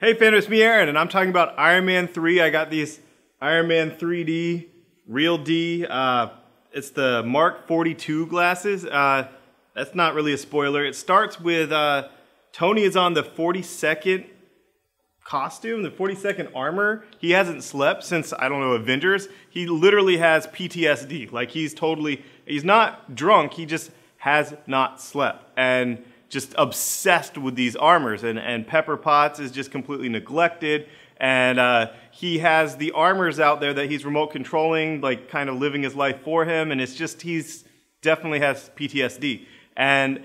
Hey Fandom, it's me Aaron, and I'm talking about Iron Man 3. I got these Iron Man 3D, Real D. It's the Mark 42 glasses. That's not really a spoiler. It starts with Tony is on the 42nd costume, the 42nd armor. He hasn't slept since, I don't know, Avengers. He literally has PTSD. Like he's not drunk, he just has not slept. And just obsessed with these armors, and Pepper Potts is just completely neglected, and he has the armors out there that he's remote controlling, like kind of living his life for him, and it's just, he's definitely has PTSD. And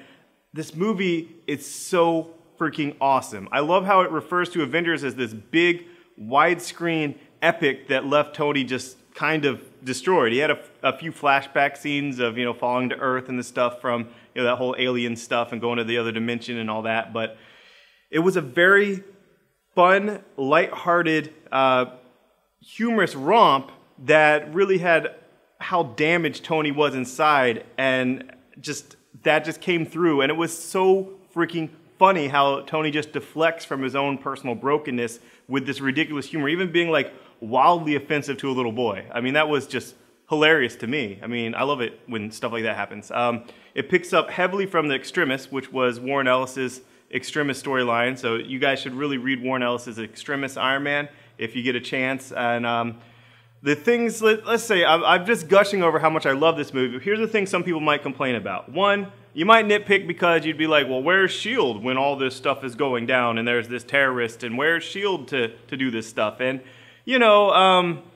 this movie is so freaking awesome. I love how it refers to Avengers as this big widescreen epic that left Tony just kind of destroyed. He had a few flashback scenes of, falling to Earth and the stuff from, that whole alien stuff and going to the other dimension and all that. But it was a very fun, lighthearted, humorous romp that really had how damaged Tony was inside, and that just came through. And it was so freaking funny how Tony just deflects from his own personal brokenness with this ridiculous humor, even being like wildly offensive to a little boy. I mean, that was just hilarious to me. I mean, I love it when stuff like that happens. It picks up heavily from the Extremis, which was Warren Ellis's Extremis storyline. So you guys should really read Warren Ellis's Extremis Iron Man if you get a chance. And the things, let's say, I'm just gushing over how much I love this movie. Here's the thing some people might complain about. One, you might nitpick because you'd be like, well, where's S.H.I.E.L.D. when all this stuff is going down and there's this terrorist, and where's S.H.I.E.L.D. to do this stuff? And,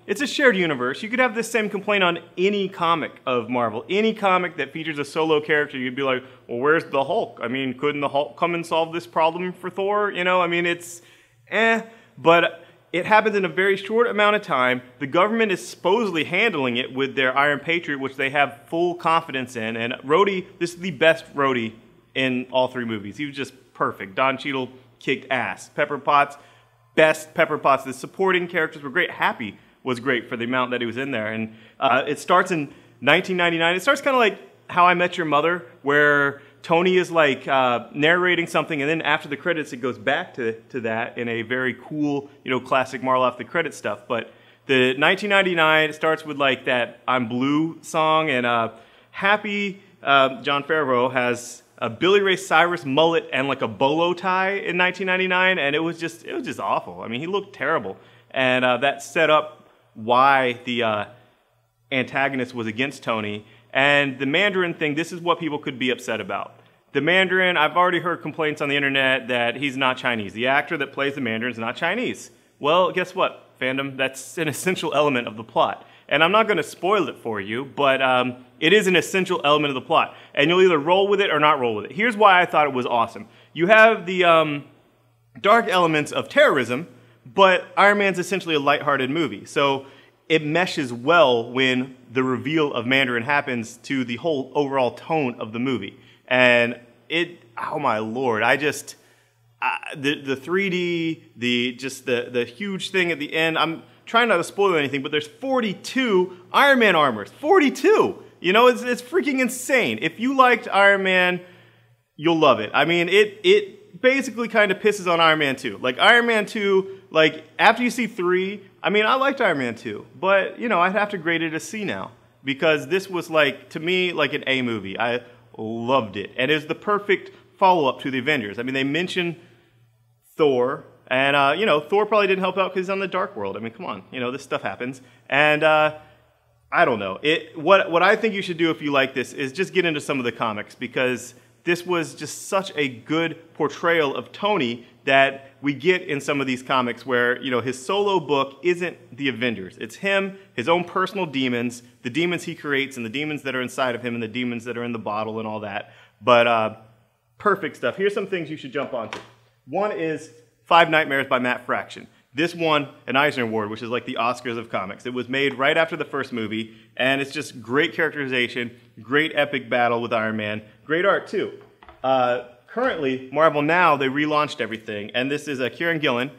it's a shared universe. You could have this same complaint on any comic of Marvel. Any comic that features a solo character, you'd be like, well, where's the Hulk? I mean, couldn't the Hulk come and solve this problem for Thor? I mean, it's but it happens in a very short amount of time. The government is supposedly handling it with their Iron Patriot, which they have full confidence in. And Rhodey, this is the best Rhodey in all three movies. He was just perfect. Don Cheadle kicked ass. Pepper Potts, best Pepper Potts. The supporting characters were great. Happy was great for the amount that he was in there. And it starts in 1999. It starts kind of like How I Met Your Mother, where Tony is like narrating something, and then after the credits, it goes back to that in a very cool, classic Marvel off the credit stuff. But the 1999, it starts with like that I'm Blue song, and Happy, John Favreau, has a Billy Ray Cyrus mullet and like a bolo tie in 1999, and it was just awful. I mean, he looked terrible, and that set up why the antagonist was against Tony. And the Mandarin thing, this is what people could be upset about. The Mandarin, I've already heard complaints on the internet that he's not Chinese. The actor that plays the Mandarin is not Chinese. Well, guess what, Fandom? That's an essential element of the plot. And I'm not going to spoil it for you, but it is an essential element of the plot. And you'll either roll with it or not roll with it. Here's why I thought it was awesome. You have the dark elements of terrorism, but Iron Man's essentially a lighthearted movie. So it meshes well when the reveal of Mandarin happens to the whole overall tone of the movie. And oh my lord, the 3D, the huge thing at the end, I'm trying not to spoil anything, but there's 42 Iron Man armors. 42! It's freaking insane. If you liked Iron Man, you'll love it. I mean, it basically kind of pisses on Iron Man 2. Like, Iron Man 2, like, after you see 3, I mean, I liked Iron Man 2, but, I'd have to grade it a C now, because this was, like, to me, like an A movie. I loved it, and it was the perfect follow-up to the Avengers. I mean, they mention Thor, and, Thor probably didn't help out because he's on the Dark World. I mean, come on, this stuff happens, and, I don't know. What I think you should do if you like this is just get into some of the comics, because this was just such a good portrayal of Tony that we get in some of these comics where, his solo book isn't the Avengers. It's him, his own personal demons, the demons he creates, and the demons that are inside of him, and the demons that are in the bottle and all that. But perfect stuff. Here's some things you should jump onto. One is Five Nightmares by Matt Fraction. This won an Eisner Award, which is like the Oscars of comics. It was made right after the first movie, and it's just great characterization, great epic battle with Iron Man, great art too. Currently, Marvel Now, they relaunched everything, and this is Kieran Gillen,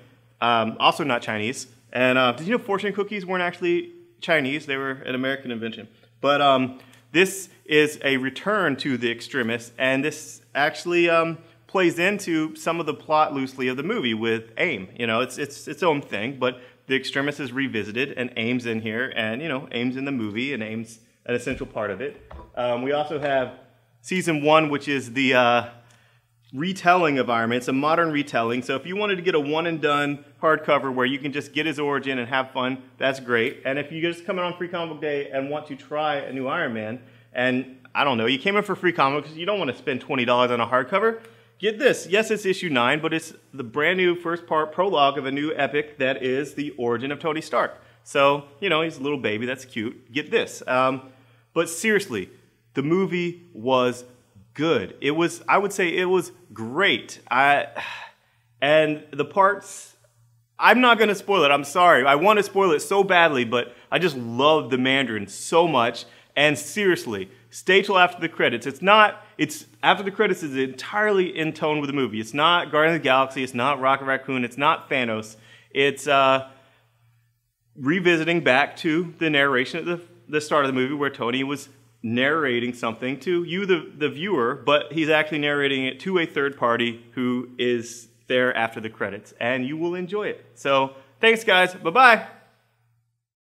also not Chinese. And did you know fortune cookies weren't actually Chinese? They were an American invention. But this is a return to the Extremis, and this actually plays into some of the plot loosely of the movie with AIM. You know, it's its own thing, but the Extremis is revisited, and AIM's in here, and, you know, AIM's in the movie, and AIM's an essential part of it. We also have Season 1, which is the retelling of Iron Man. It's a modern retelling, so if you wanted to get a one-and-done hardcover where you can just get his origin and have fun, that's great. And if you just come in on Free Comic Book Day and want to try a new Iron Man, and, I don't know, you came in for Free Comic because you don't want to spend $20 on a hardcover, get this. Yes, it's issue 9, but it's the brand new first part prologue of a new epic that is the origin of Tony Stark. So, you know, he's a little baby, that's cute. Get this. But seriously, the movie was good. It was, I would say it was great. And the parts, I'm not going to spoil it, I'm sorry. I want to spoil it so badly, but I just love the Mandarin so much. And seriously, stay till after the credits. It's after the credits is entirely in tone with the movie. It's not Guardians of the Galaxy, it's not Rocket Raccoon, it's not Thanos. It's revisiting back to the narration at the start of the movie where Tony was narrating something to you, the viewer, but he's actually narrating it to a third party who is there after the credits, and you will enjoy it. So, thanks guys, bye-bye!